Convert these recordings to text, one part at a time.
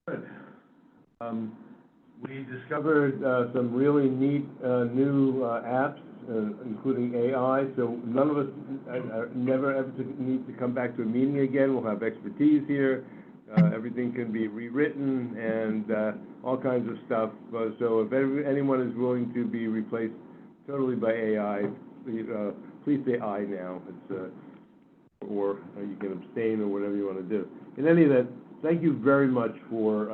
Good. We discovered some really neat new apps, including AI. So none of us never ever need to come back to a meeting again. We'll have expertise here. Everything can be rewritten and all kinds of stuff. So if anyone is willing to be replaced totally by AI, please say I now. It's or you can abstain or whatever you want to do. In any event, thank you very much for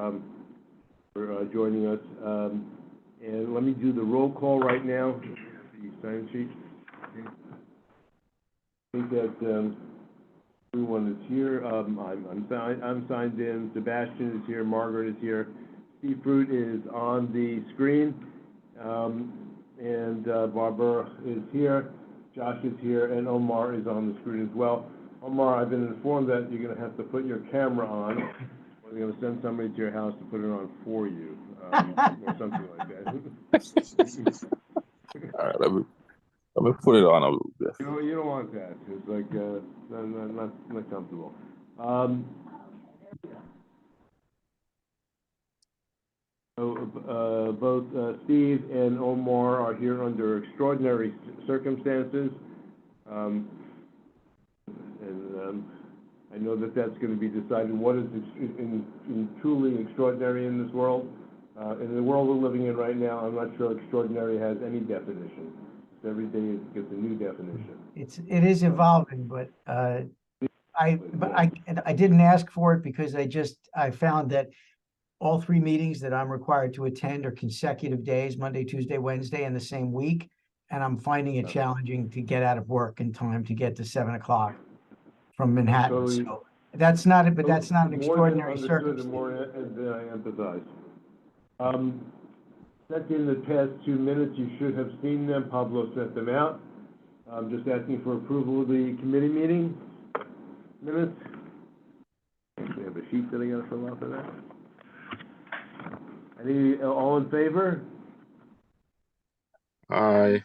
joining us. And let me do the roll call right now. The sign sheet. I think that everyone is here. I'm signed in. Sebastian is here. Margaret is here. Steve Fruit is on the screen. And Barbara is here. Josh is here. And Omar is on the screen as well. Omar, I've been informed that you're going to have to put your camera on. We're going to send somebody to your house to put it on for you, or something like that. All right, let me put it on a little bit. You don't want that. It's like not comfortable. So both Steve and Omar are here under extraordinary circumstances. I know that that's going to be decided. What is truly extraordinary in this world? In the world we're living in right now, I'm not sure extraordinary has any definition. Every day it gets a new definition. It is evolving, but I didn't ask for it because I found that all three meetings that I'm required to attend are consecutive days, Monday, Tuesday, Wednesday, in the same week, and I'm finding it challenging to get out of work in time to get to 7 o'clock from Manhattan. Totally. So that's not it, but that's not an extraordinary circumstance. More than I empathize. In the past 2 minutes, you should have seen them. Pablo sent them out. I'm just asking for approval of the committee meeting minutes. We have a sheet that I got to fill out for that. All in favor? Aye.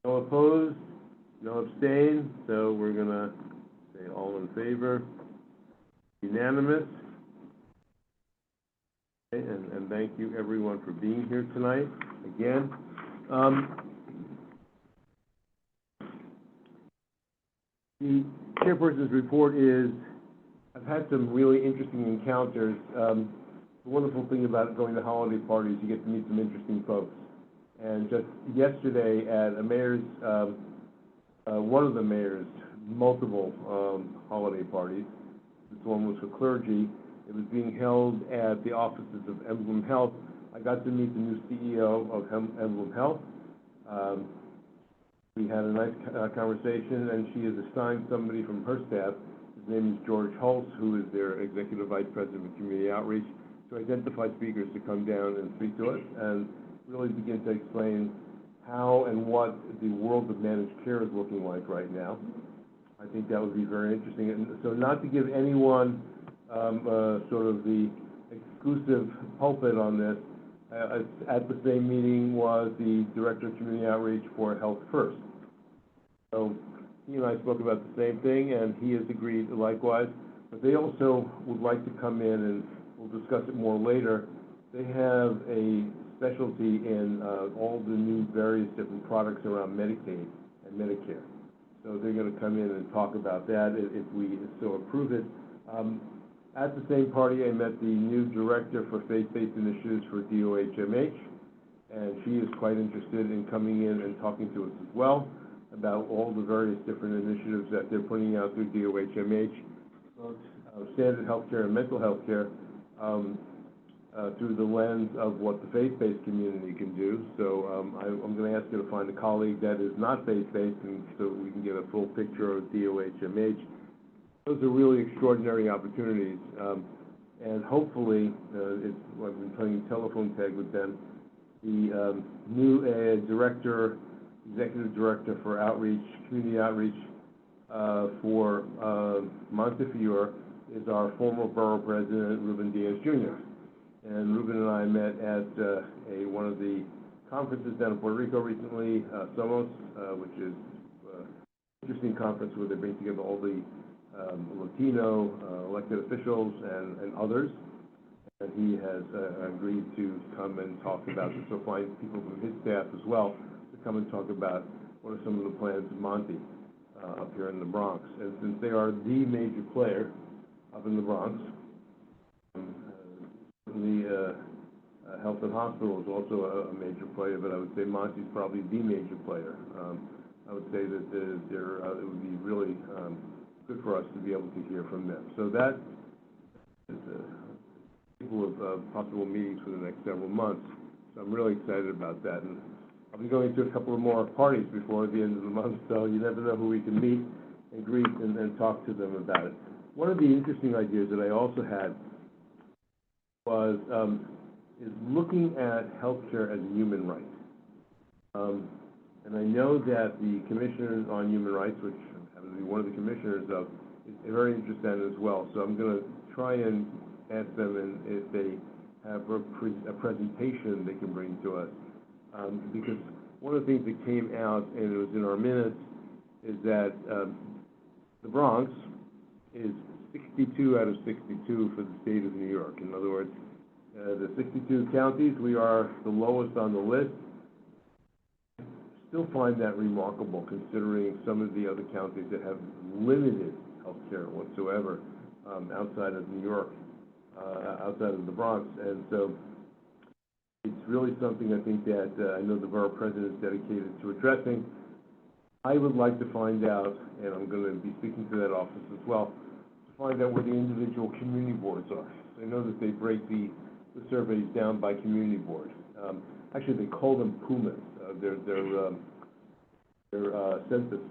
No opposed? No abstain? So we're going to say all in favor. Unanimous. Okay, and thank you everyone for being here tonight again. The chairperson's report is, I've had some really interesting encounters. The wonderful thing about going to holiday parties, you get to meet some interesting folks. And just yesterday at a mayor's, one of the mayor's multiple holiday parties, this one was for clergy. It was being held at the offices of Emblem Health. I got to meet the new CEO of Emblem Health. We had a nice conversation, and she has assigned somebody from her staff. His name is George Hulse, who is their Executive Vice President of Community Outreach, to identify speakers to come down and speak to us and really begin to explain how and what the world of managed care is looking like right now. I think that would be very interesting. And so not to give anyone sort of the exclusive pulpit on this, at the same meeting was the Director of Community Outreach for Health First. So he and I spoke about the same thing, and he has agreed likewise. But they also would like to come in, and we'll discuss it more later. They have a specialty in all the new various different products around Medicaid and Medicare. So they're going to come in and talk about that if we so approve it. At the same party, I met the new director for faith-based initiatives for DOHMH, and she is quite interested in coming in and talking to us as well about all the various different initiatives that they're putting out through DOHMH, both standard healthcare and mental health care, through the lens of what the faith-based community can do. So I'm going to ask you to find a colleague that is not faith-based, and so we can get a full picture of DOHMH. Those are really extraordinary opportunities, and hopefully, I've been playing telephone tag with them. The new executive director for outreach, community outreach for Montefiore is our former borough president, Ruben Diaz Jr. And Ruben and I met at one of the conferences down in Puerto Rico recently, Somos, which is an interesting conference where they bring together all the Latino elected officials and others. and he has agreed to come and talk about this. So find people from his staff as well to come and talk about what are some of the plans of Monty up here in the Bronx. And since they are the major player up in the Bronx, certainly Health and Hospital is also a major player, but I would say Monty's probably the major player. I would say that it would be really good for us to be able to hear from them. So that is a couple of possible meetings for the next several months. So I'm really excited about that. And I'll be going to a couple of more parties before the end of the month, so you never know who we can meet and greet and talk to them about it. One of the interesting ideas that I also had was is looking at healthcare as a human right. And I know that the Commissioner on Human Rights, which happens to be one of the commissioners of, is very interested in it as well. So I'm going to try and ask them and if they have a presentation they can bring to us. Because one of the things that came out, and it was in our minutes, is that the Bronx is 62 out of 62 for the state of New York. In other words, the 62 counties, we are the lowest on the list. Still find that remarkable considering some of the other counties that have limited health care whatsoever outside of New York, outside of the Bronx. And so it's really something I think that I know the borough president is dedicated to addressing. I would like to find out, and I'm going to be speaking to that office as well, to find out where the individual community boards are. I know that they break the surveys down by community board. Actually, they call them PUMAs. They're census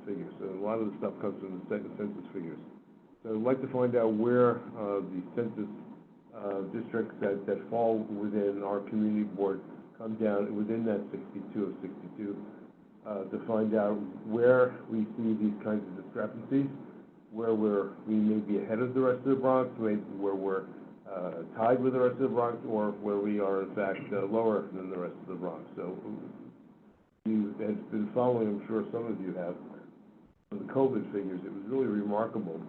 figures. So a lot of the stuff comes from the census figures. So I'd like to find out where the census districts that fall within our community board come down within that 62 of 62 to find out where we see these kinds of discrepancies, where we may be ahead of the rest of the Bronx, maybe where we're tied with the rest of the Bronx, or where we are in fact lower than the rest of the Bronx. So you have been following, I'm sure some of you have, the COVID figures. It was really remarkable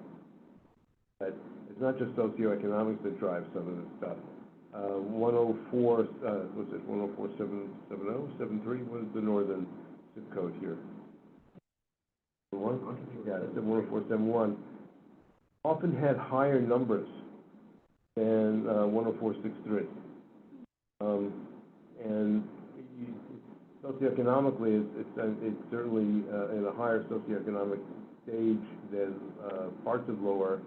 that it's not just socioeconomics that drives some of this stuff. 104, what's it, 104.770, 73? What is the northern zip code here? Yeah, it's at 104.71. Often had higher numbers than 104.63. And socioeconomically, it's certainly in a higher socioeconomic stage than parts of lower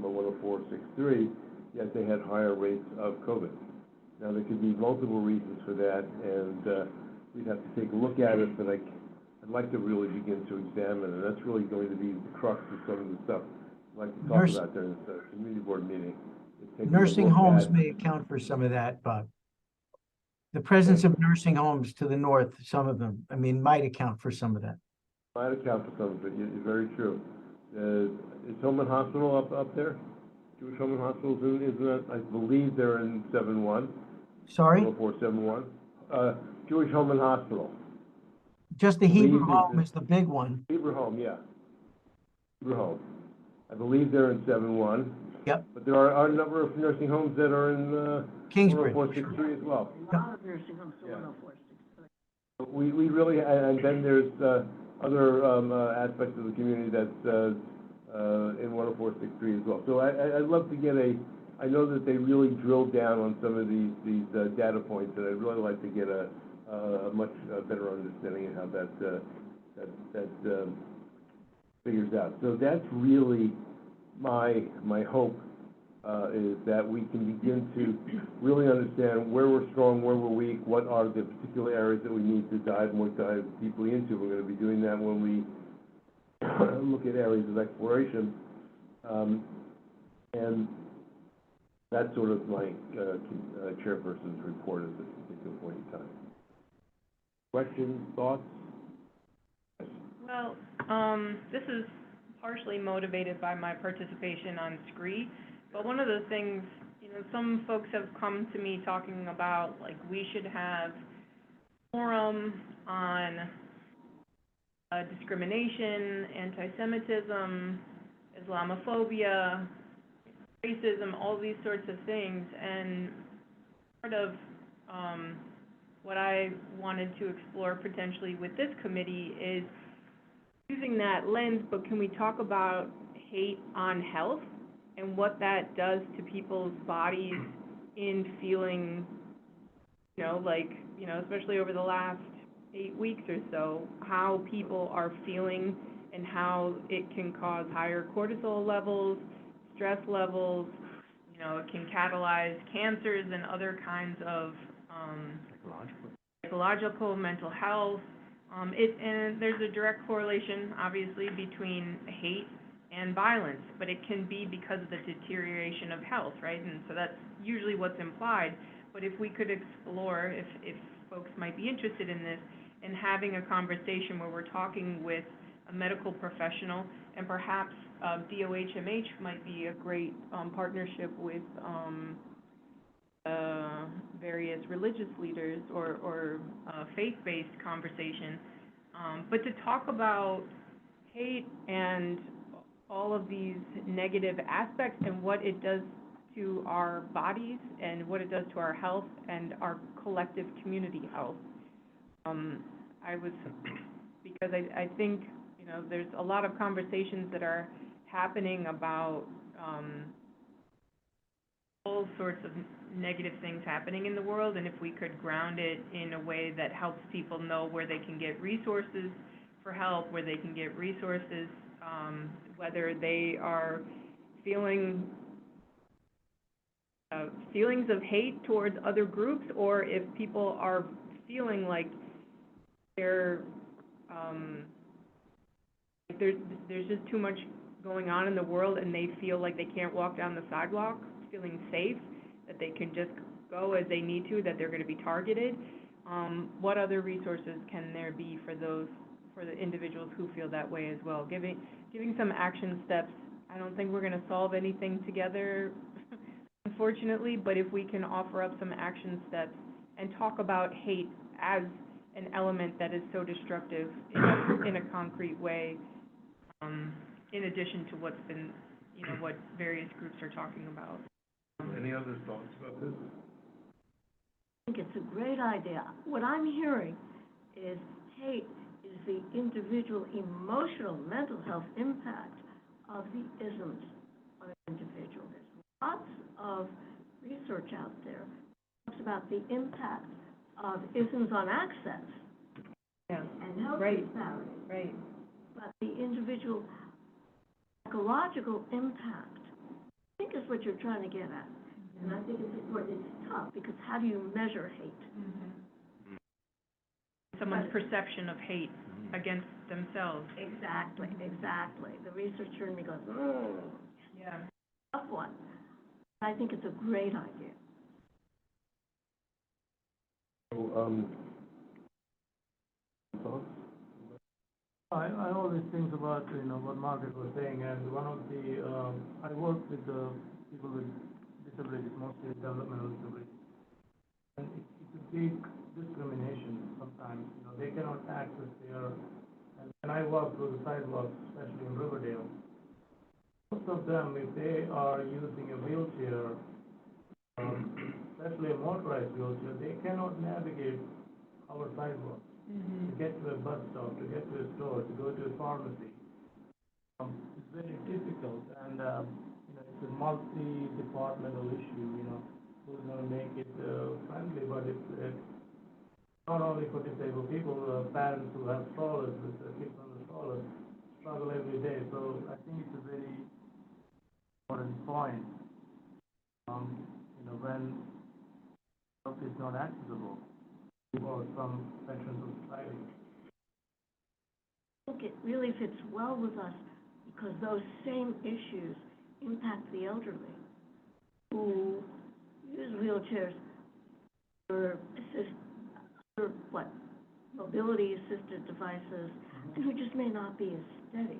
104.63, yet they had higher rates of COVID. Now, there could be multiple reasons for that, and we'd have to take a look at it, but I'd like to really begin to examine, and that's really going to be the crux of some of the stuff I'd like to talk about during this community board meeting. Nursing homes may account for some of that, Bob. The presence of nursing homes to the north, some of them, I mean, might account for some of that. Might account for some of it, you're very true. Is Hillman Hospital up there? Jewish Hillman Hospital isn't that? I believe they're in 7-1. Sorry? 104.71. Jewish Hillman Hospital. Just the Hebrew Home is the big one. Hebrew Home, yeah. Hebrew Home. I believe they're in 7-1. Yep. But there are a number of nursing homes that are in Kingsbridge. 104.63 as well. A lot of nursing homes are 104.63. We really, and then there's other aspects of the community that's in 104.63 as well. So I'd love to get I know that they really drilled down on some of these data points, and I'd really like to get a much better understanding of how that figures out. So that's really my hope is that we can begin to really understand where we're strong, where we're weak, what are the particular areas that we need to dive deeply into. We're going to be doing that when we look at areas of exploration, and that's sort of my chairperson's report at this particular point in time. Questions, thoughts? Well, this is partially motivated by my participation on SCREE, but one of the things, some folks have come to me talking about, like, we should have forum on discrimination, anti-Semitism, Islamophobia, racism, all these sorts of things, and part of, what I wanted to explore potentially with this committee is using that lens, but can we talk about hate on health and what that does to people's bodies in feeling, especially over the last 8 weeks or so, how people are feeling and how it can cause higher cortisol levels, stress levels, it can catalyze cancers and other kinds of, psychological, mental health. And there's a direct correlation, obviously, between hate and violence, but it can be because of the deterioration of health, right? And so that's usually what's implied. But if we could explore, if folks might be interested in this, in having a conversation where we're talking with a medical professional, and perhaps DOHMH might be a great partnership with various religious leaders or faith-based conversation, but to talk about hate and all of these negative aspects and what it does to our bodies and what it does to our health and our collective community health. Because I think, there's a lot of conversations that are happening about all sorts of negative things happening in the world, and if we could ground it in a way that helps people know where they can get resources for help, where they can get resources, whether they are feeling feelings of hate towards other groups, or if people are feeling like they're there's just too much going on in the world and they feel like they can't walk down the sidewalk feeling safe, that they can just go as they need to, that they're going to be targeted. What other resources can there be for the individuals who feel that way as well? Giving some action steps. I don't think we're going to solve anything together, unfortunately, but if we can offer up some action steps and talk about hate as an element that is so destructive in a concrete way, in addition to what's been, what various groups are talking about. Any other thoughts about this? I think it's a great idea. What I'm hearing is hate is the individual emotional, mental health impact of the isms on an individual. There's lots of research out there that talks about the impact of isms on access and health disparities. Right. But the individual psychological impact, I think is what you're trying to get at. And I think it's important. It's tough because how do you measure hate? Someone's perception of hate against themselves. Exactly. The researcher in me goes, Yeah. tough one. I think it's a great idea. So, thoughts? I always think about, what Margaret was saying, and one of the, I work with the people with disabilities, mostly developmental disabilities. And it's a big discrimination sometimes, they cannot access and when I walk through the sidewalks, especially in Riverdale, most of them, if they are using a wheelchair, especially a motorized wheelchair, they cannot navigate our sidewalks. To get to a bus stop, to get to a store, to go to a pharmacy. It's very difficult, and it's a multi-departmental issue, who's going to make it friendly, but it's not only for disabled people, parents who have strollers with their kids on the strollers struggle every day, so I think it's a very important point, when help is not accessible for some sections of society. I think it really fits well with us because those same issues impact the elderly who use wheelchairs for mobility-assisted devices, and who just may not be as steady.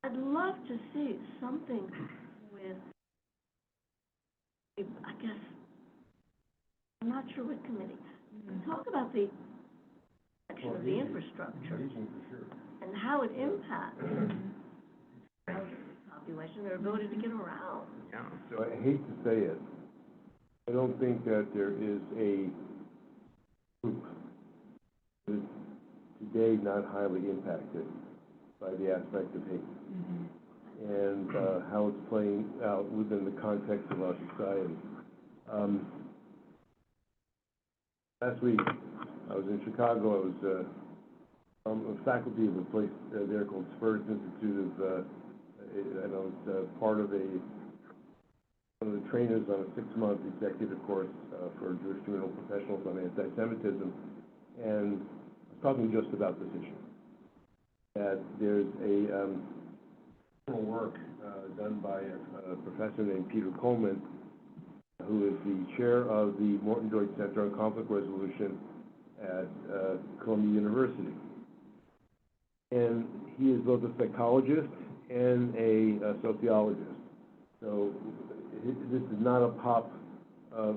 I'd love to see something with, I guess, I'm not sure what committee, talk about the section of the infrastructure and how it impacts the elderly population. question, their ability to get around. Yeah. So I hate to say it, I don't think that there is a group that is today not highly impacted by the aspect of hate and how it's playing out within the context of our society. Last week, I was in Chicago. I was a faculty of a place there called Spurs Institute of, and I was part of one of the trainers on a 6-month executive course for Jewish criminal professionals on anti-Semitism, and I was talking just about this issue. That there's a work done by a professor named Peter Coleman, who is the chair of the Morton Deutsch Center on Conflict Resolution at Columbia University. And he is both a psychologist and a sociologist. So this is not a pop of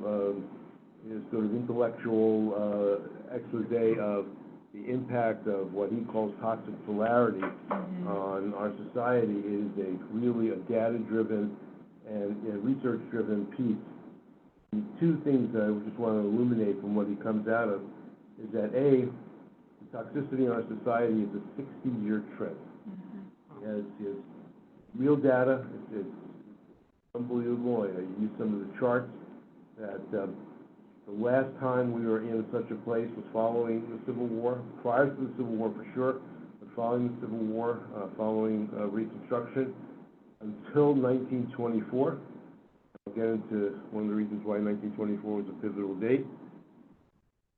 sort of intellectual expose of the impact of what he calls toxic polarity on our society. It is really a data-driven and research-driven piece. And two things that I just want to illuminate from what he comes out of is that the toxicity in our society is a 60-year trend. He has real data. It's unbelievable. I used some of the charts that the last time we were in such a place was following the Civil War, prior to the Civil War for sure, but following the Civil War, following Reconstruction, until 1924. I'll get into one of the reasons why 1924 was a pivotal date.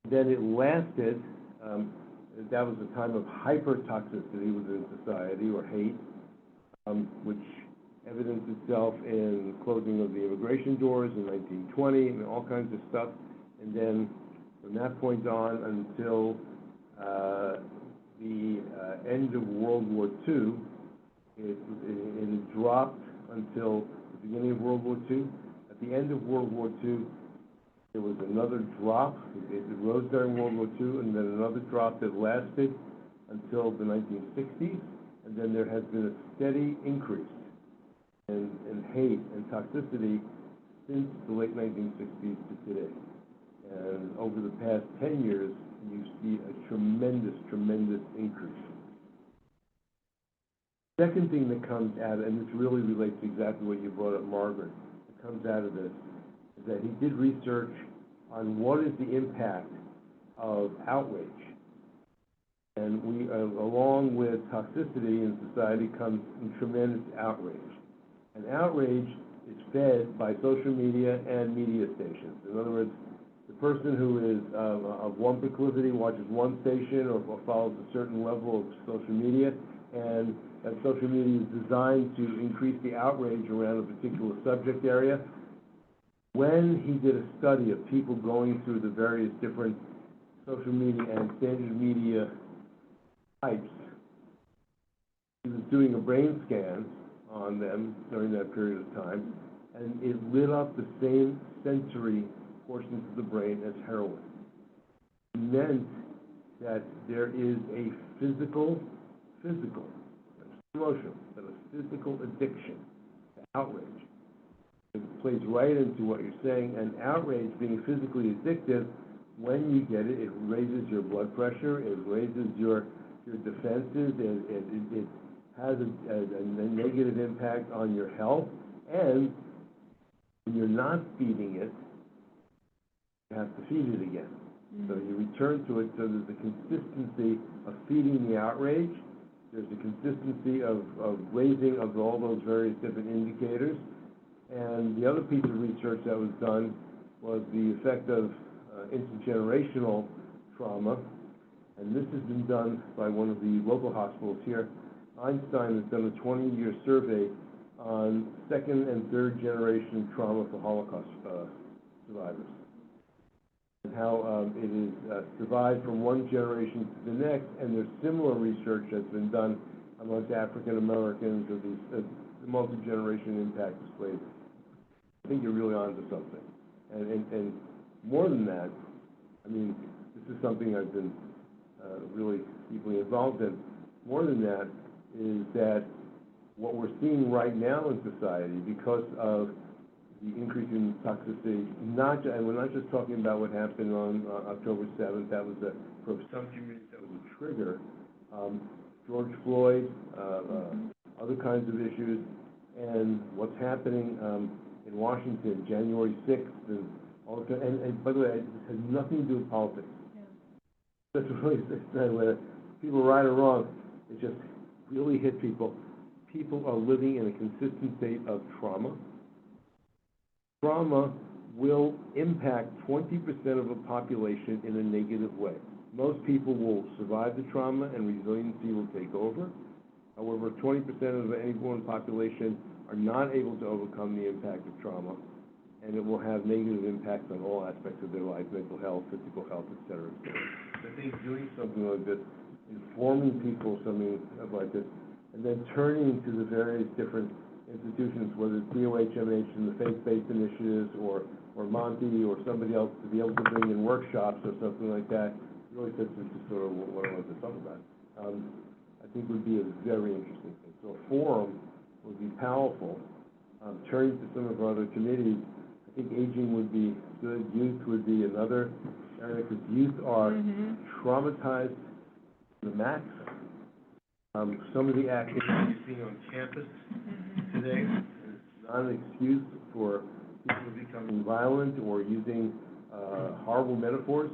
Then it lasted, that was a time of hyper-toxicity within society, or hate, which evidenced itself in closing of the immigration doors in 1920 and all kinds of stuff. And then from that point on until the end of World War II, it had dropped until the beginning of World War II. At the end of World War II, there was another drop. It rose during World War II, and then another drop that lasted until the 1960s. And then there has been a steady increase in hate and toxicity since the late 1960s to today. And over the past 10 years, you see a tremendous, tremendous increase. Second thing that comes out, and this really relates to exactly what you brought up, Margaret, that comes out of this, is that he did research on what is the impact of outrage. And we, along with toxicity in society, comes tremendous outrage. And outrage is fed by social media and media stations. In other words, the person who is of one proclivity watches one station or follows a certain level of social media, and that social media is designed to increase the outrage around a particular subject area. When he did a study of people going through the various different social media and standard media types, he was doing a brain scan on them during that period of time, and it lit up the same sensory portions of the brain as heroin. It meant that there is a physical, emotional, but a physical addiction to outrage. It plays right into what you're saying, and outrage being physically addictive, when you get it, it raises your blood pressure, it raises your defenses, it has a negative impact on your health, and when you're not feeding it, you have to feed it again. So you return to it, so there's a consistency of feeding the outrage, there's a consistency of raising of all those various different indicators. And the other piece of research that was done was the effect of intergenerational trauma, and this has been done by one of the local hospitals here. Einstein has done a 20-year survey on second and third generation trauma for Holocaust survivors, and how it is survived from one generation to the next. And there's similar research that's been done amongst African Americans of these the multi-generation impact of slavery. I think you're really onto something. And more than that, I mean, this is something I've been really deeply involved in. More than that is that what we're seeing right now in society, because of the increase in toxicity, and we're not just talking about what happened on October 7th, that was for some communities, that was a trigger. George Floyd, other kinds of issues, and what's happening in Washington, January 6th, and all the, and by the way, it has nothing to do with politics. That's really, whether people are right or wrong, it just really hit people. People are living in a consistent state of trauma. Trauma will impact 20% of a population in a negative way. Most people will survive the trauma and resiliency will take over. However, 20% of any one population are not able to overcome the impact of trauma, and it will have negative impacts on all aspects of their life, mental health, physical health, et cetera, et cetera. I think doing something like this, informing people something like this, and then turning to the various different institutions, whether it's DOHMH and the faith-based initiatives, or Monty, or somebody else, to be able to bring in workshops or something like that, really fits into sort of what I wanted to talk about. I think would be a very interesting thing. So a forum would be powerful. Turning to some of our other committees, I think aging would be good. Youth would be another area, because youth are traumatized to the max. Some of the actions you're seeing on campus today is not an excuse for people becoming violent or using horrible metaphors.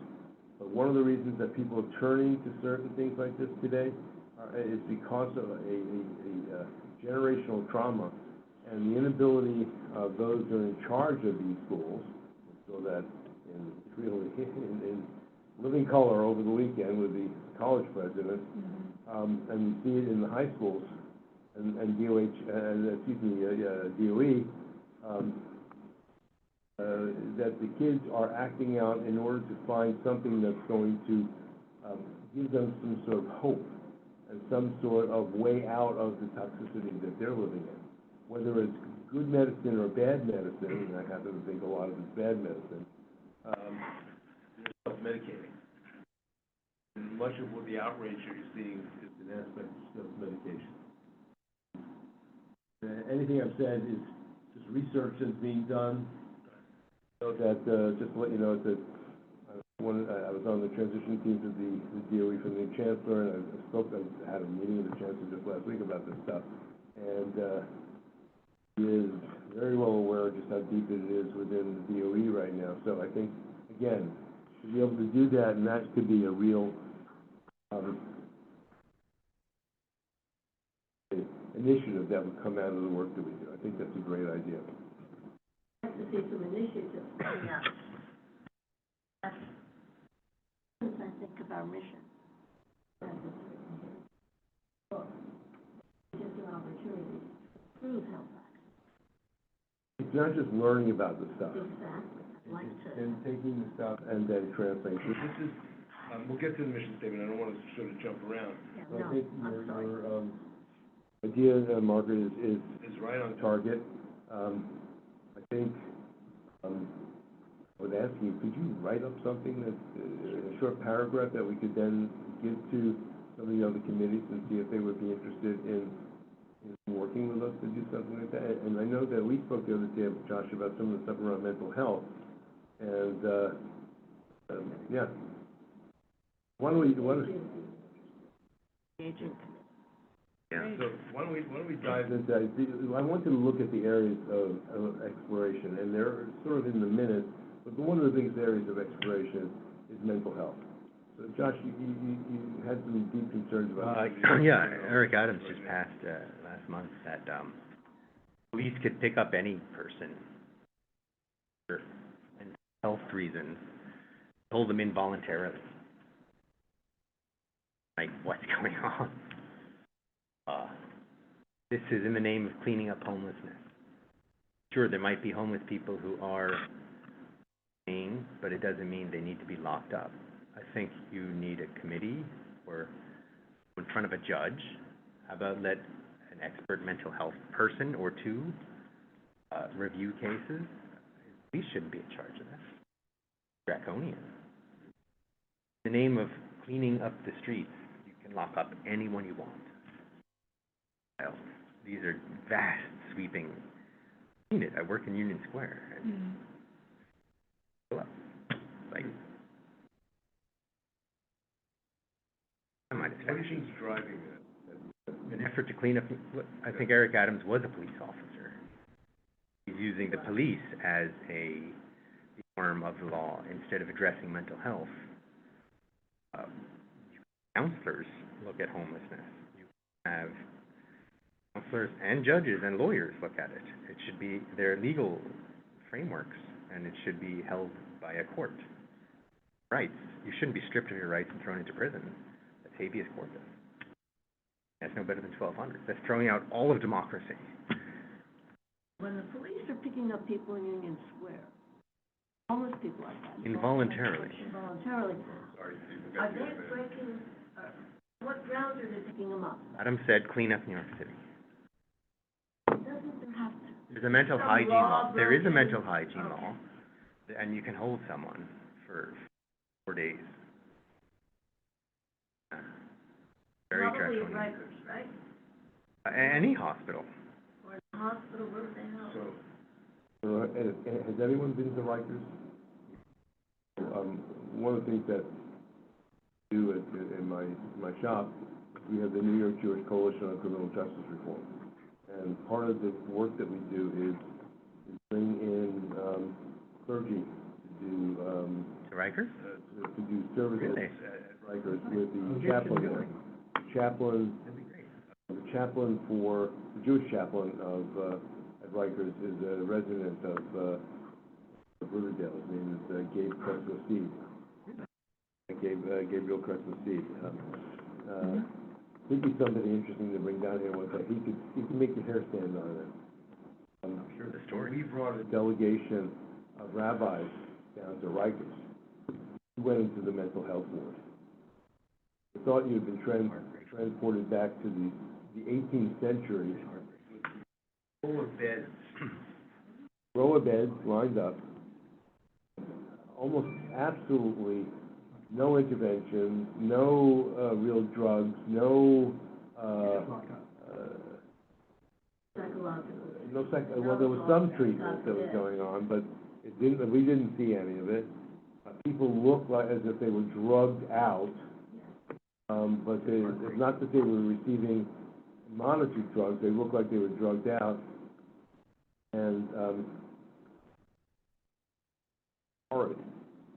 But one of the reasons that people are turning to certain things like this today is because of a generational trauma and the inability of those who are in charge of these schools, so that in living color over the weekend with the college president, and we see it in the high schools and DOE, that the kids are acting out in order to find something that's going to give them some sort of hope and some sort of way out of the toxicity that they're living in. Whether it's good medicine or bad medicine, and I happen to think a lot of it's bad medicine, they're self-medicating. And much of what the outrage that you're seeing is an aspect of self-medication. Anything I've said is just research that's being done. So that, just to let you know, that I was on the transition teams of the DOE from the chancellor, and I had a meeting with the chancellor just last week about this stuff, and he is very well aware of just how deep it is within the DOE right now. So I think, again, to be able to do that, and that could be a real initiative that would come out of the work that we do. I think that's a great idea. I'd like to see some initiatives coming out. That's, I think, of our mission. Just an opportunity to improve health access. It's not just learning about the stuff. Exactly. I'd like to. And taking the stuff and then translating. So this is, we'll get to the mission statement. I don't want to sort of jump around. Yeah, But no, I think I'm sorry. your idea, Margaret, is right on target. I think I would ask you, could you write up something that, a short paragraph that we could then give to some of the other committees and see if they would be interested in working with us to do something like that? And I know that we spoke the other day with Josh about some of the stuff around mental health. And, yeah. Why don't we Yeah. So why don't we dive into that? I want to look at the areas of exploration, and they're sort of in the minutes, but one of the biggest areas of exploration is mental health. So Josh, you had some deep concerns about yeah, Eric Adams just passed last month that police could pick up any person for health reasons, hold them involuntarily. Like, what's going on? This is in the name of cleaning up homelessness. Sure, there might be homeless people who are paying, but it doesn't mean they need to be locked up. I think you need a committee or in front of a judge. How about let an expert mental health person or two review cases? We shouldn't be in charge of that. Draconian. In the name of cleaning up the streets, you can lock up anyone you want. These are vast, sweeping, I've seen it, I work in Union Square, and like, I might have Everything's driving that. an effort to clean up, I think Eric Adams was a police officer. He's using the police as a arm of the law instead of addressing mental health. Counselors look at homelessness. You have counselors and judges and lawyers look at it. It should be their legal frameworks, and it should be held by a court. Rights. You shouldn't be stripped of your rights and thrown into prison. That's habeas corpus. That's no better than 1200. That's throwing out all of democracy. When the police are picking up people in Union Square, homeless people like that. Involuntarily. Involuntarily. Sorry, Steve, Are they breaking, what grounds are they picking them up? Adam said, clean up New York City. Doesn't there have to? There's a mental Some hygiene law law. There is a broken. mental hygiene Okay. law, and you can hold someone for 4 days. Very Probably draconian. at Rikers, right? Any hospital. Or in the hospital, where they help. So, has anyone been to Rikers? One of the things that I do in my shop, we have the New York Jewish Coalition on Criminal Justice Reform. And part of the work that we do is bring in clergy to do, To Rikers? to do services Really? at Rikers with the chaplain there. Chaplain, That'd be great. the chaplain for, the Jewish chaplain of, at Rikers is a resident of Riverdale. His name is Gabe Crespo-Steed. Gabriel Crespo-Steed. He'd be somebody interesting to bring down here one day. He could make your hair stand on it. I'm sure the story. We brought a delegation of rabbis down to Rikers. We went into the mental health ward. I thought you'd been transported back to the 18th century. Full of beds. Row of beds lined up. Almost absolutely no intervention, no real drugs, no Psychological. well, there was some treatment that was going on, but we didn't see any of it. People looked like as if they were drugged out, but it's not that they were receiving monitored drugs. They looked like they were drugged out, and horrid.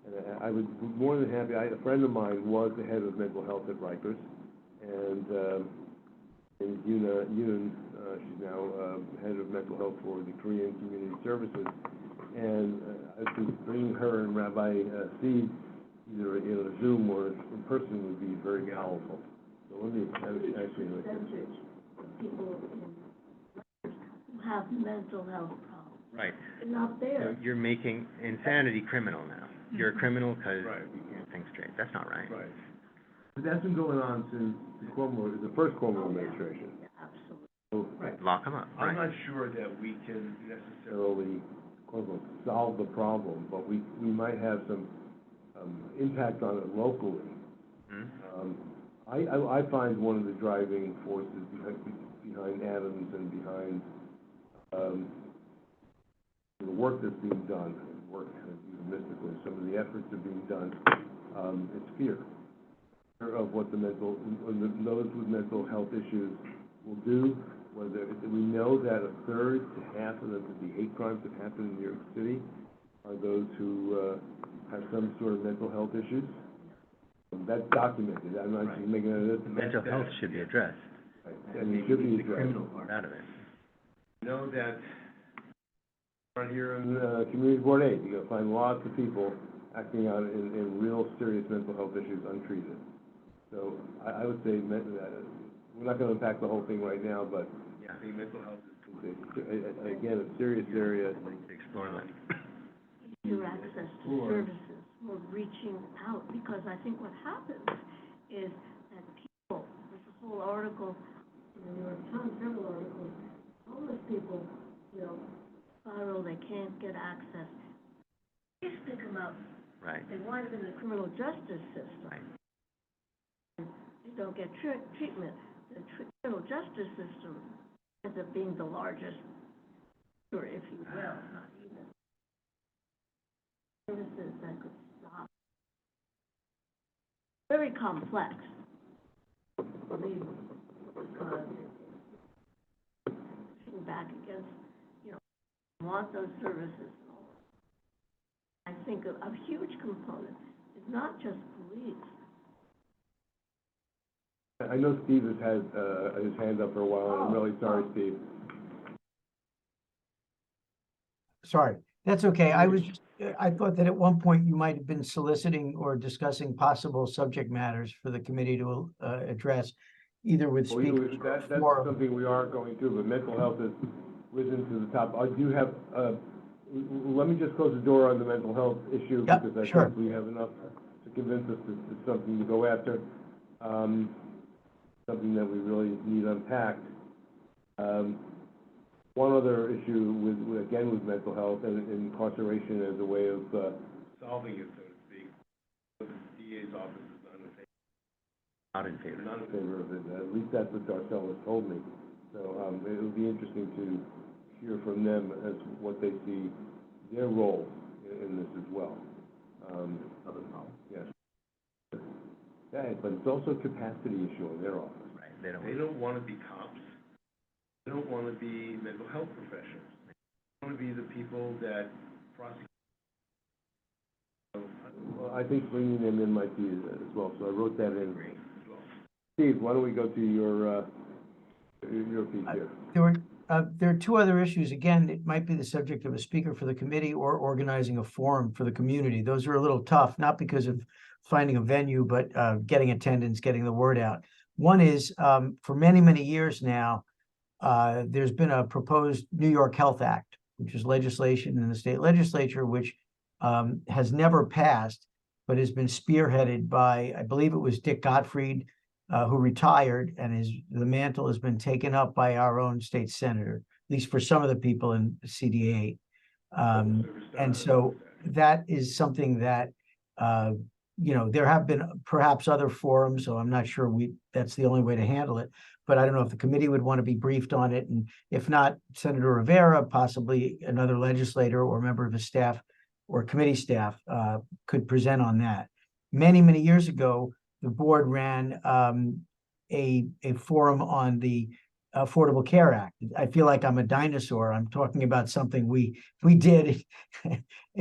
And I was more than happy. A friend of mine was the head of mental health at Rikers, and Yuna, she's now head of mental health for the Korean Community Services. And I think bringing her and Rabbi Seed, either in a Zoom or in person, would be very powerful. So let me actually look at Percentage of people in who have mental health problems. Right. They're not So there. you're making insanity criminal now. You're a criminal because Right. you can't think straight. That's not right. Right. But that's been going on since the first Cuomo administration. Yeah, absolutely. So Lock them up. I'm Right. not sure that we can necessarily, quote unquote, solve the problem, but we might have some impact on it locally. Hmm? I find one of the driving forces behind Adams and behind the work that's being done, euphemistically, some of the efforts that are being done, it's fear. Fear of what those with mental health issues will do. We know that a third to half of the hate crimes that happen in New York City are those who have some sort of mental health issues. That's documented. I'm not just making it. Mental health should be addressed. And it should be addressed. Part out of it. Know that right here in Community Board 8, you're gonna find lots of people acting out in real serious mental health issues untreated. So I would say, we're not gonna unpack the whole thing right now, but Yeah. I think mental health is, again, a serious area. Explore that. Easier access to services, more reaching out, because I think what happens is that people, there's a whole article in the New York Times, several articles, homeless people, spiral, they can't get access. Police pick them up, Right. they wind up in the criminal justice system. Right. They don't get treatment. The criminal justice system ends up being the largest, or if you will, not even. Services that could stop. Very complex, believe me, because pushing back against, want those services. I think a huge component is not just police. I know Steve has had, his hand up for a while, and I'm really sorry, Steve. Sorry, that's okay. I thought that at one point you might have been soliciting or discussing possible subject matters for the committee to address, either with speakers or That's forum. something we are going to, but mental health has risen to the top. I do have, let me just close the door on the mental health issue, Yep, because I sure. think we have enough to convince us that it's something to go after. Something that we really need unpacked. One other issue with mental health and incarceration as a way of solving it, so to speak. The DA's office is Not in favor. not in favor of it. At least that's what Darcellus told me. So it would be interesting to hear from them as what they see their role in this as well. Yes. Yeah, but it's also a capacity issue in their office. Right, They don't want to be cops. They don't want to be mental health professionals. They want to be the people that prosecute. So, well, I think bringing them in might be as well, so I wrote that in as well. Steve, why don't we go to your piece here? There are two other issues. Again, it might be the subject of a speaker for the committee or organizing a forum for the community. Those are a little tough, not because of finding a venue, but getting attendance, getting the word out. One is, for many, many years now, there's been a proposed New York Health Act, which is legislation in the state legislature, which has never passed, but has been spearheaded by, I believe it was Dick Gottfried, who retired, and the mantle has been taken up by our own state senator, at least for some of the people in CD8. And so that is something that, there have been perhaps other forums, so I'm not sure that's the only way to handle it. But I don't know if the committee would want to be briefed on it, and if not, Senator Rivera, possibly another legislator or member of his staff or committee staff could present on that. Many, many years ago, the board ran a forum on the Affordable Care Act. I feel like I'm a dinosaur. I'm talking about something we did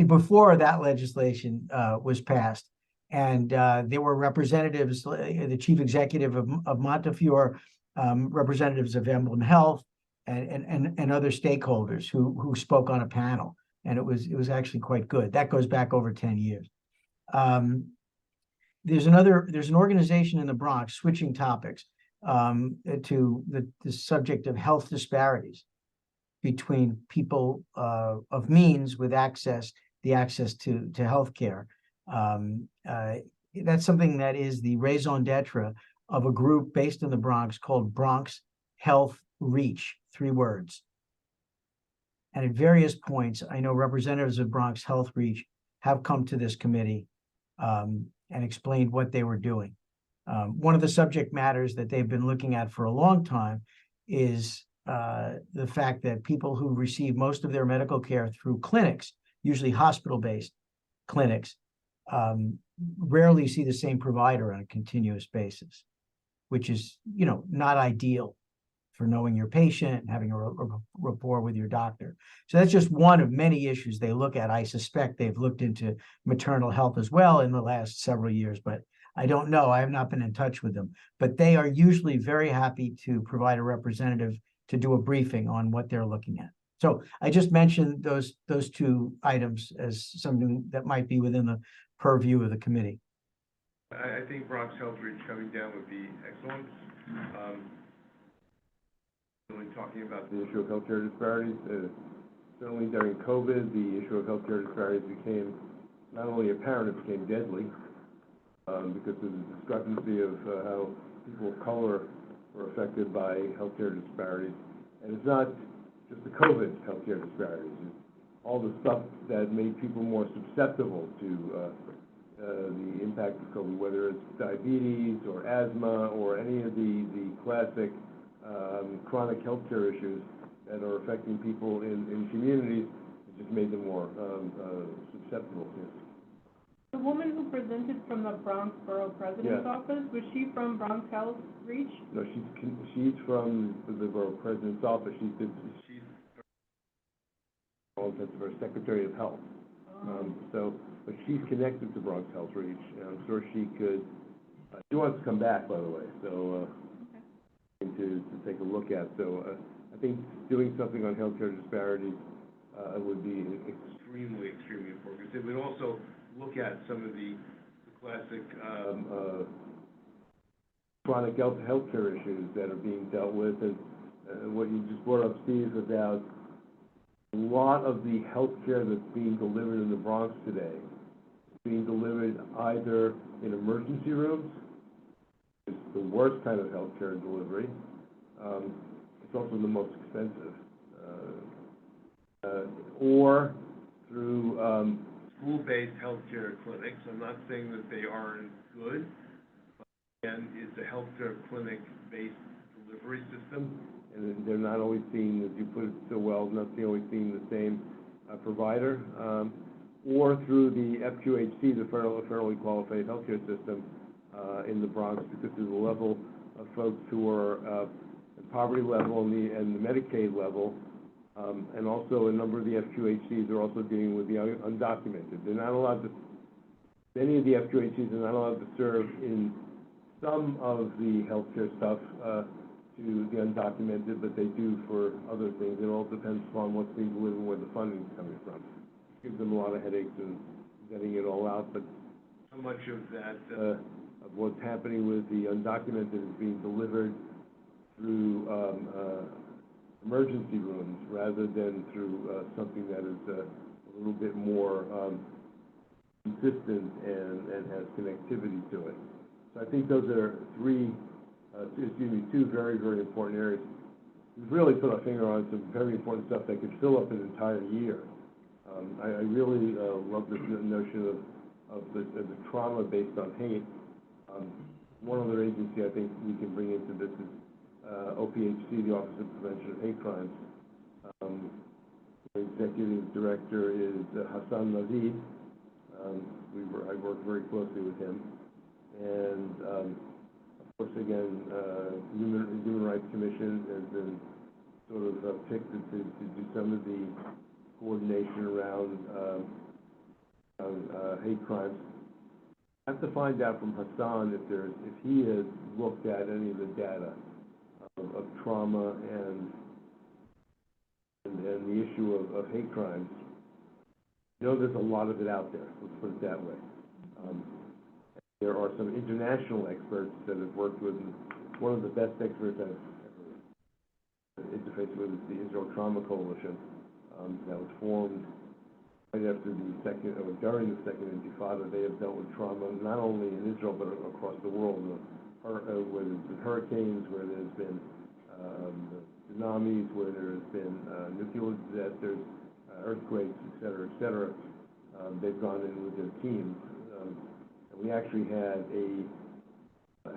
before that legislation was passed. And there were representatives, the chief executive of Montefiore, representatives of Emblem Health, and other stakeholders who spoke on a panel. And it was actually quite good. That goes back over 10 years. There's an organization in the Bronx, switching topics, to the subject of health disparities between people of means with access to healthcare. That's something that is the raison d'etre of a group based in the Bronx called Bronx Health Reach, 3 words. And at various points, I know representatives of Bronx Health Reach have come to this committee and explained what they were doing. One of the subject matters that they've been looking at for a long time is the fact that people who receive most of their medical care through clinics, usually hospital-based clinics, rarely see the same provider on a continuous basis, which is, not ideal for knowing your patient, having a rapport with your doctor. So that's just one of many issues they look at. I suspect they've looked into maternal health as well in the last several years, but I don't know. I have not been in touch with them. But they are usually very happy to provide a representative to do a briefing on what they're looking at. So I just mentioned those 2 items as something that might be within the purview of the committee. I think Bronx Health Reach coming down would be excellent. Really talking about the issue of healthcare disparities. Certainly during COVID, the issue of healthcare disparities became not only apparent, it became deadly because of the discrepancy of how people of color were affected by healthcare disparities. And it's not just the COVID healthcare disparities. It's all the stuff that made people more susceptible to the impact of COVID, whether it's diabetes or asthma or any of the classic chronic healthcare issues that are affecting people in communities. It just made them more susceptible to it. The woman who presented from the Bronx Borough President's Yeah. office, was she from Bronx Health Reach? No, she's from the borough president's office. She's all intents for Secretary of Health. But she's connected to Bronx Health Reach, and I'm sure she could. She wants to come back, by the way. So to take a look at. So I think doing something on healthcare disparities would be extremely important, because it would also look at some of the classic chronic healthcare issues that are being dealt with, and what you just brought up, Steve, about a lot of the healthcare that's being delivered in the Bronx today is being delivered either in emergency rooms. It's the worst kind of healthcare delivery. It's also the most expensive, or through school-based healthcare clinics. I'm not saying that they aren't good, but again, it's a healthcare clinic-based delivery system, and they're not always seeing, as you put it so well, not always seeing the same provider, or through the FQHC, the Federally Qualified Healthcare System in the Bronx, because of the level of folks who are at poverty level and the Medicaid level. And also a number of the FQHCs are also dealing with the undocumented. They're not allowed to, many of the FQHCs are not allowed to serve in some of the healthcare stuff to the undocumented, but they do for other things. It all depends upon what's being delivered and where the funding is coming from. It gives them a lot of headaches in getting it all out, but so much of that, of what's happening with the undocumented is being delivered through emergency rooms rather than through something that is a little bit more consistent and has connectivity to it. So I think those are two very, very important areas. We've really put our finger on some very important stuff that could fill up an entire year. I really love this notion of the trauma based on hate. One other agency I think we can bring into this is OPHC, the Office of Prevention of Hate Crimes. The executive director is Hassan Navid. I work very closely with him. And of course, again, Human Rights Commission has been sort of picked to do some of the coordination around hate crimes. I have to find out from Hassan if he has looked at any of the data of trauma and the issue of hate crimes. You know, there's a lot of it out there, let's put it that way. There are some international experts that have worked with, one of the best experts I've ever interfaced with is the Israel Trauma Coalition, that was formed right after the second, or during the second Intifada. They have dealt with trauma not only in Israel but across the world, where there's been hurricanes, where there's been tsunamis, where there's been nuclear disasters, earthquakes, et cetera, et cetera. They've gone in with their teams. And we actually had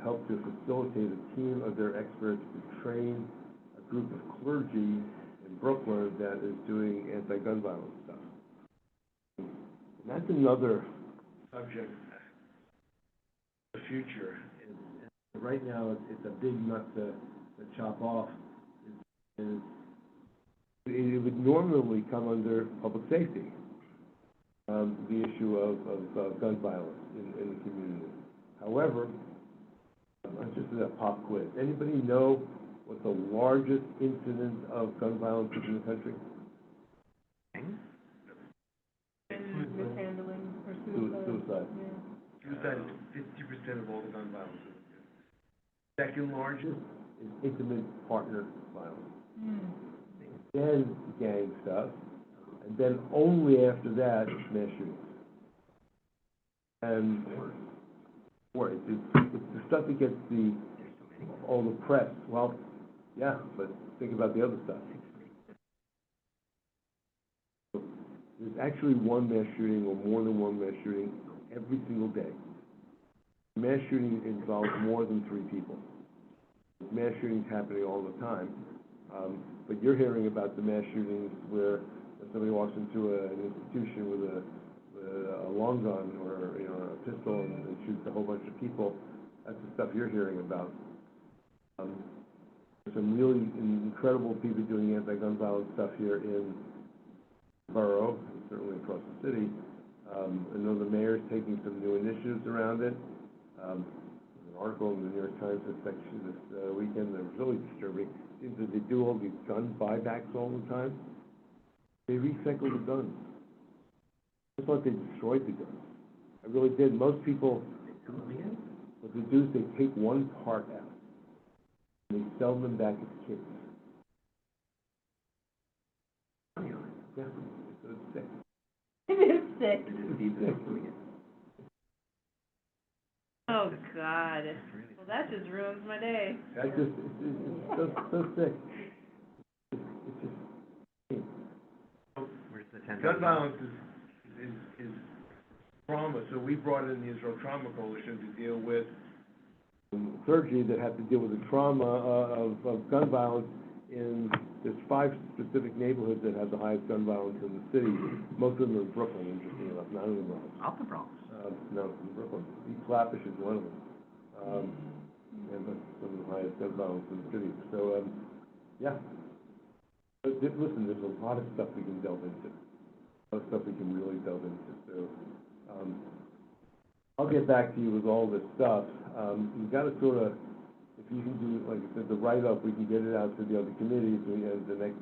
helped to facilitate a team of their experts to train a group of clergy in Brooklyn that is doing anti-gun violence stuff. And that's another subject in the future. And right now, it's a big nut to chop off. It would normally come under public safety, the issue of gun violence in the community. However, just as a pop quiz, anybody know what the largest incidence of gun violence is in the country? And mishandling or suicide. Suicide. Yeah. Suicide is 50% of all the gun violence in the country. Second largest is intimate partner violence. Then gang stuff, and then only after that, mass shootings. And it's the stuff that gets all the press. Well, yeah, but think about the other stuff. There's actually one mass shooting or more than one mass shooting every single day. Mass shooting involves more than 3 people. mass shootings happening all the time. But you're hearing about the mass shootings where somebody walks into an institution with a long gun or, you know, a pistol and shoots a whole bunch of people. That's the stuff you're hearing about. There's some really incredible people doing anti-gun violence stuff here in the borough, and certainly across the city. I know the mayor's taking some new initiatives around it. There's an article in the New York Times this weekend that was really disturbing. It seems that they do all these gun buybacks all the time. They recycle the guns. I thought they destroyed the guns. I really did. Most people, what they do is they take one part out and they sell them back as kids. Yeah, so it's sick. It is sick. Oh, God. Well, that just ruins my day. That just, it's so sick. It's just, Where's the 10,000? gun violence is trauma, so we brought in the Israel Trauma Coalition to deal with clergy that have to deal with the trauma of gun violence there's 5 specific neighborhoods that have the highest gun violence in the city. Most of them are in Brooklyn, interestingly enough, not in the Bronx. Out the Bronx. No, in Brooklyn. East Flatbush is one of them. And that's some of the highest gun violence in the city. So, yeah. But listen, there's a lot of stuff we can delve into. A lot of stuff we can really delve into. So, I'll get back to you with all this stuff. You've got to sort of, if you can do, like I said, the write-up, we can get it out to the other committees. The next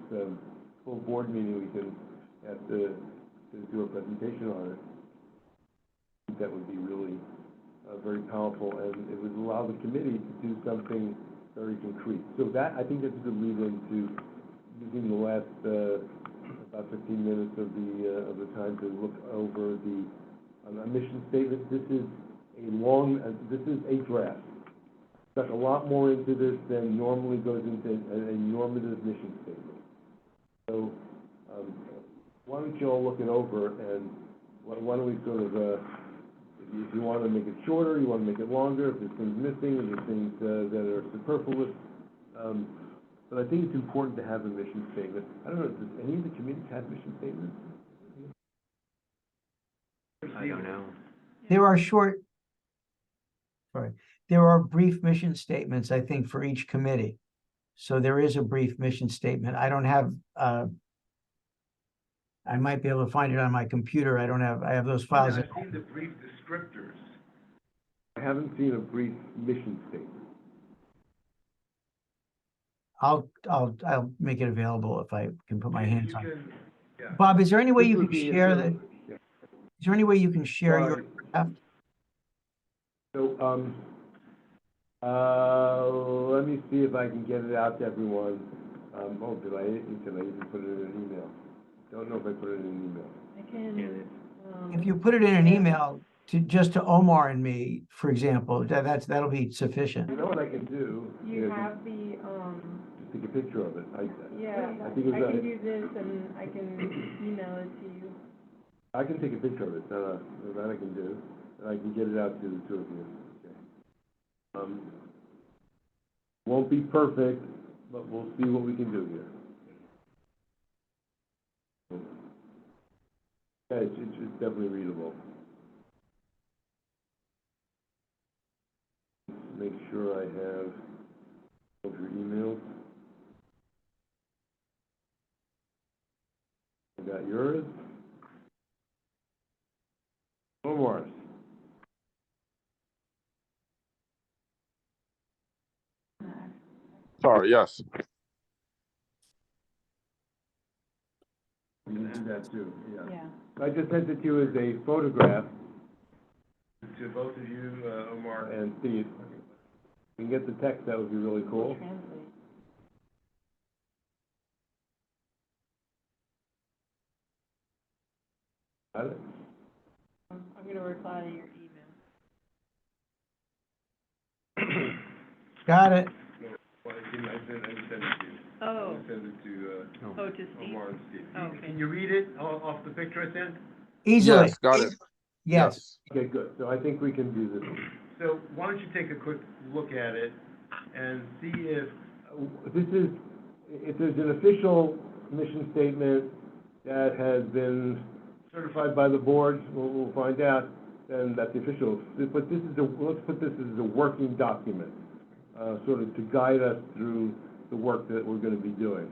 full board meeting, we can have to do a presentation on it. I think that would be really very powerful, and it would allow the committee to do something very concrete. So that, I think that's a good lead into using the last about 15 minutes of the time to look over the mission statement. This is a draft. Got a lot more into this than normally goes into a normative mission statement. So why don't you all look it over, and why don't we sort of, if you want to make it shorter, you want to make it longer, if there's things missing, if there's things that are superfluous. But I think it's important to have a mission statement. I don't know, does any of the committees have mission statements? I don't know. There are brief mission statements, I think, for each committee. So there is a brief mission statement. I don't have, I might be able to find it on my computer. I have those files. I've seen the brief descriptors. I haven't seen a brief mission statement. I'll make it available if I can put my hands on it. Yeah. Bob, is there any way This you would can be share a- that? yeah. Is there any way you can share your draft? So, let me see if I can get it out to everyone. Did I even put it in an email? Don't know if I put it in an email. I can, If you put it in an email to Omar and me, for example, that'll be sufficient. You know what I can do? You Yeah, have the, just take a picture of it. yeah, I think it's, I can do this and I can email it to you. I can take a picture of it, that I can do, and I can get it out to the two of you. Okay. Won't be perfect, but we'll see what we can do here. Yeah, it's definitely readable. Make sure I have all of your emails. I got yours. Omar's. Sorry, yes. You can do that too, yeah. yeah. I just sent it to you as a photograph to both of you, Omar and Steve. If you can get the text, that would be really cool. Translate. Got it? I'm gonna reply to your email. Got it. Well, I didn't send it to you. Oh, I sent it to, oh, to Steve. Omar and Steve. Oh, okay. Can you read it off the picture I sent? Easily, Yes, got it. yes. Okay, good. So I think we can do this. So why don't you take a quick look at it? and see if if there's an official mission statement that has been certified by the board, we'll find out, then that's the official. But this is let's put this as a working document, sort of to guide us through the work that we're gonna be doing.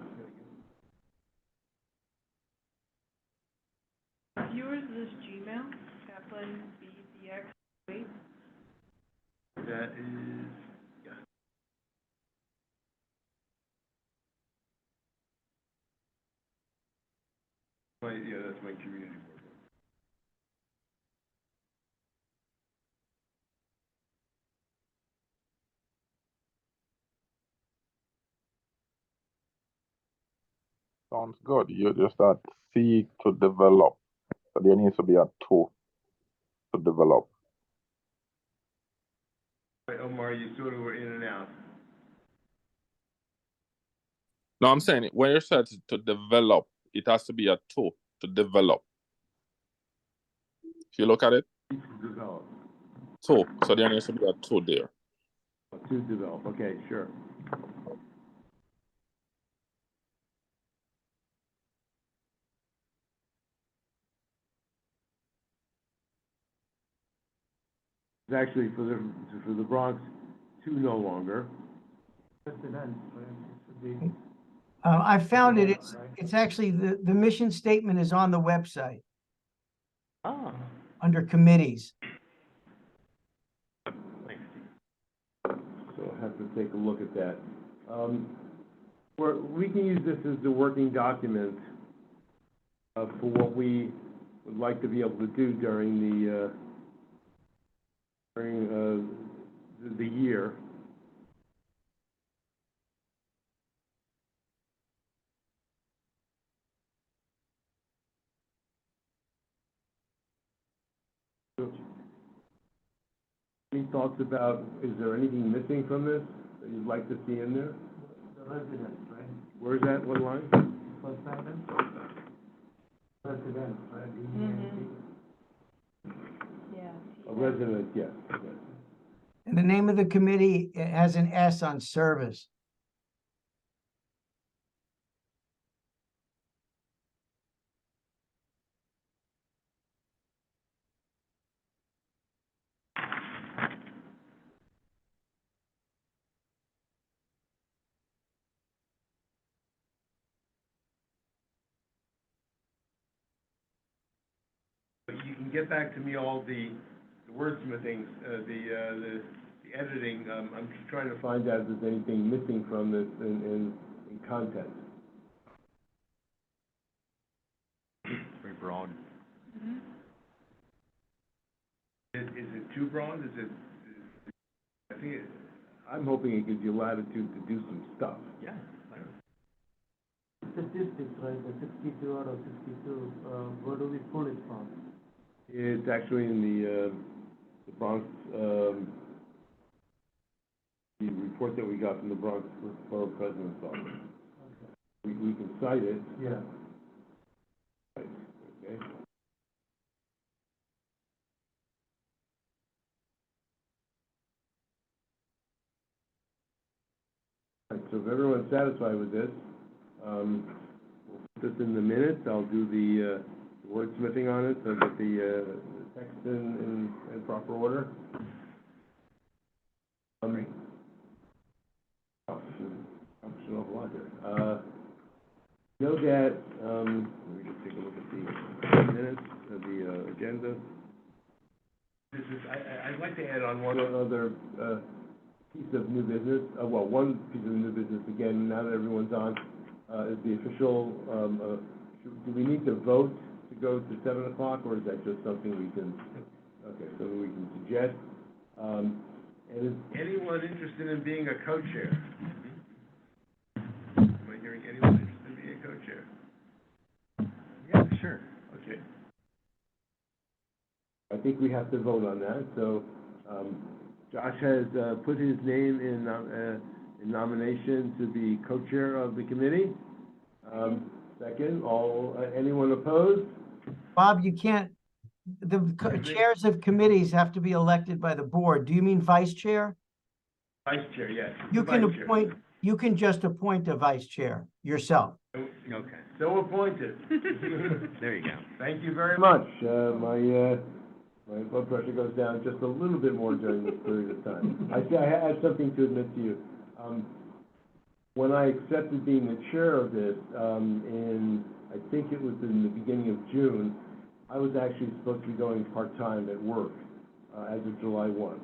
Yours is Gmail, Kaplan BDX, wait. That is, yeah. That's my community board. Sounds good. You just at C to develop. So there needs to be a 2 to develop. Right, Omar, you sort of were in and out. No, I'm saying when you said to develop, it has to be a 2 to develop. If you look at it, Develop, 2. So there needs to be a 2 there. to develop, okay, sure. It's actually for the Bronx, 2 no longer. Residents, right, it should be. I found it, Right. it's actually, the mission statement is on the website, Ah, under committees. thanks, Steve. So I'll have to take a look at that. We can use this as the working document for what we would like to be able to do during the year. Any thoughts about, is there anything missing from this that you'd like to see in there? The residents, right? Where's that, what line? First sentence. Residents, right? Yeah. A resident, yes, yes. And the name of the committee, it has an S on service. But you can get back to me all the wordsmithing, the editing. I'm just trying to find out if there's anything missing from this in content. It's very broad. Mhm. Is it too broad? I think I'm hoping it gives you latitude to do some stuff. Yeah. Statistics, right, the 62 out of 62, where do we pull it from? It's actually in the Bronx, the report that we got from the Bronx Borough President's Office. We can cite it. Yeah. Right, okay. Right, so if everyone's satisfied with this, we'll put this in the minutes. I'll do the wordsmithing on it, so that the text in proper order. Oh, this is an awful lot here. Know that, let me just take a look at the minutes of the agenda. This is, I'd like to add on one other piece of new business. Well, one piece of new business, again, now that everyone's on, is the official, do we need to vote to go to 7 o'clock, or is that just something we can, okay, something we can suggest? And is anyone interested in being a co-chair? Am I hearing anyone interested in being a co-chair? Yeah, sure. Okay. I think we have to vote on that, so, Josh has, put his name in nomination to be co-chair of the committee. Second, anyone opposed? Bob, you can't, chairs of committees have to be elected by the board. Do you mean vice chair? Vice chair, yes. You can Vice chair. appoint, you can just appoint a vice chair yourself. Okay, So appointed. there you go. Thank you very much. My blood pressure goes down just a little bit more during this period of time. I have something to admit to you. When I accepted being the chair of this, I think it was in the beginning of June, I was actually supposed to be going part-time at work, as of July 1.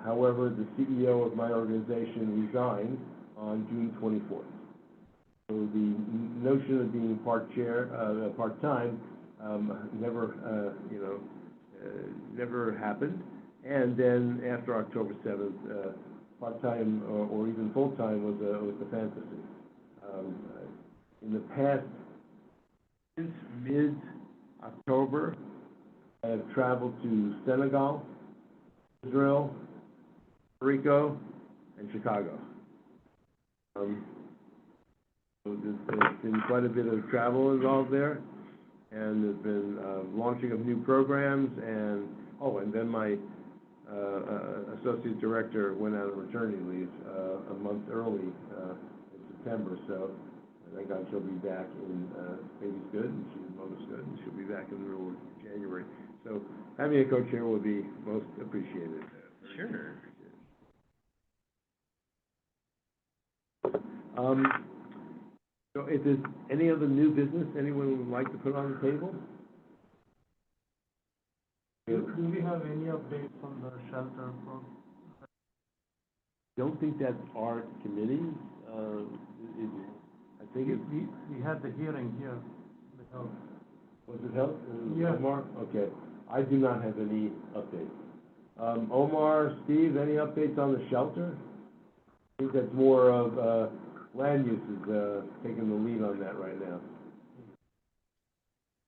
However, the CEO of my organization resigned on June 24th. So the notion of being part-time, never happened. And then after October 7th, part-time or even full-time was a fantasy. In the past, since mid-October, I have traveled to Senegal, Israel, Puerto Rico, and Chicago. So there's been quite a bit of travel involved there, and there's been launching of new programs, and then my associate director went out on maternity leave a month early in September, so thank God she'll be back in, baby's good, and mother's good, and she'll be back in the middle of January. So having a co-chair will be most appreciated. Sure. So if there's any other new business anyone would like to put on the table? Do we have any updates on the shelter for? Don't think that's our committee. I think it's, We had the hearing here, the health. was it health? Yeah. Omar? Okay. I do not have any updates. Omar, Steve, any updates on the shelter? I think that's more of, land use is, taking the lead on that right now.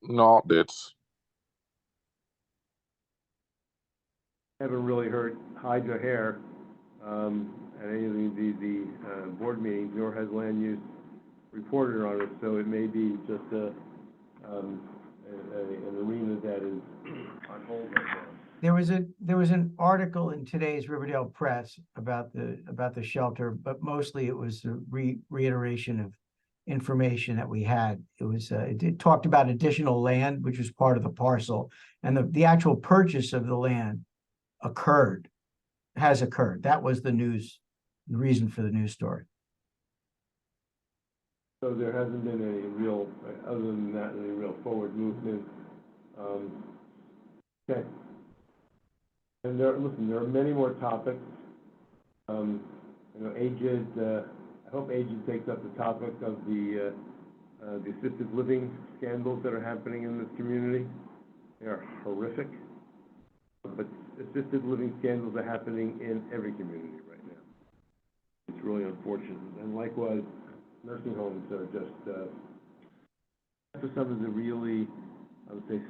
No updates. Haven't really heard hide nor hair, at any of the board meetings, nor has land use reported on it, so it may be just an arena that is on hold right now. There was an article in today's Riverdale Press about the shelter, but mostly it was a reiteration of information that we had. It talked about additional land, which was part of the parcel, and the actual purchase of the land has occurred. That was the reason for the news story. So there hasn't been any real, other than that, any real forward movement. Okay. And there are many more topics. AGID, I hope AGID takes up the topic of the assisted living scandals that are happening in this community. They are horrific, but assisted living scandals are happening in every community right now. It's really unfortunate. And likewise, nursing homes are just, for some of the really, I would say,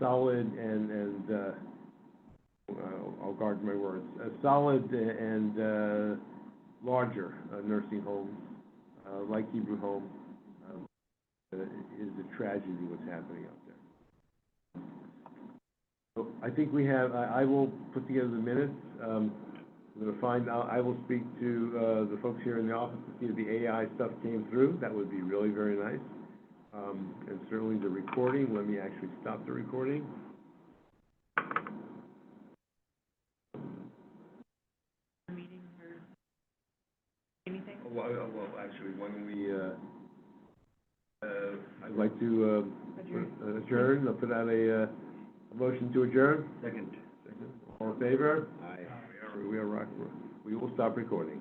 solid and I'll guard my words, solid and larger nursing homes, like Hebrew Home, is a tragedy what's happening out there. So I think we have, I will put together the minutes. I'm going to find out, I will speak to the folks here in the office to see if the AI stuff came through. That would be really very nice. And certainly the recording, let me actually stop the recording. Meeting or anything? Well, actually, why don't we, I'd like to adjourn. I'll put out a motion to adjourn. Second. All in favor? Aye. We will stop recording.